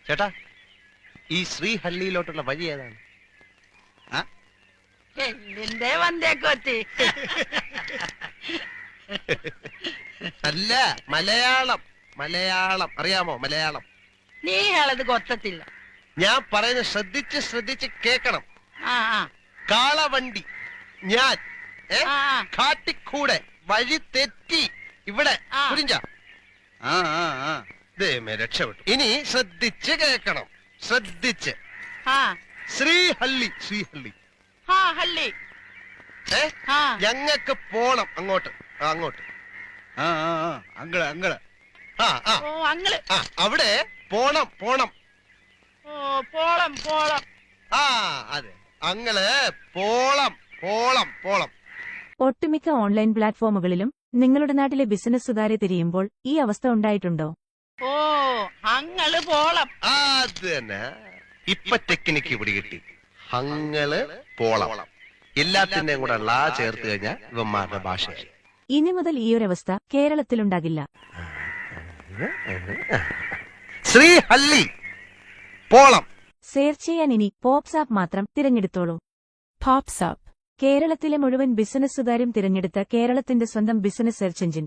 ചേട്ടാ, ഈ ശ്രീഹള്ളിയിലോട്ടുള്ള വഴി ഏതാണ്? എന്റെ വന്തേക്കോത്തി. അല്ല, മലയാളം. മലയാളം അറിയാമോ? മലയാളം നീ ആളത് കൊത്തത്തില്ല. ഞാൻ പറയുന്നത് ശ്രദ്ധിച്ച് കേക്കണം. ആ കാളവണ്ടി ഞാൻ ആ കാട്ടിക്കൂടെ വഴി തെറ്റി ഇവിടെ കുരിഞ്ച രക്ഷപ്പെട്ടു. ഇനി ശ്രദ്ധിച്ച് കേക്കണം. ശ്രദ്ധിച്ച്. ആ ശ്രീഹള്ളി ആ ഹള്ളി. ആ ഞങ്ങക്ക് പോണം അങ്ങോട്ട്. അങ്ങോട്ട് അങ്ങള് ഓ അങ്ങള്. അവിടെ പോണം. ഓ പോളം. അതെ, അങ്ങള് പോളം. ഒട്ടുമിക്ക ഓൺലൈൻ പ്ലാറ്റ്ഫോമുകളിലും നിങ്ങളുടെ നാട്ടിലെ ബിസിനസ് സുതാര്യ തിരിയുമ്പോൾ ഈ അവസ്ഥ ഉണ്ടായിട്ടുണ്ടോ? ഓ അങ്ങള് പോളം. അത് തന്നെ. ഇപ്പൊ ടെക്നിക്ക് ഇവിടെ കിട്ടി. അങ്ങള് പോളം. എല്ലാത്തിന്റെയും കൂടെ ലാ ചേർത്ത് കഴിഞ്ഞാൽ ഇവന്മാരുടെ ഭാഷയായി. ഇനി മുതൽ ഈയൊരവസ്ഥ കേരളത്തിലുണ്ടാകില്ല. ശ്രീഹള്ളി പോളം. സെർച്ച് ചെയ്യാൻ ഇനി പോപ്സ് ആപ്പ് മാത്രം തിരഞ്ഞെടുത്തോളൂ. പോപ്സ് ആപ്പ് കേരളത്തിലെ മുഴുവൻ ബിസിനസ് സുതാര്യം തിരഞ്ഞെടുത്ത കേരളത്തിന്റെ സ്വന്തം ബിസിനസ് സെർച്ച് എഞ്ചിൻ.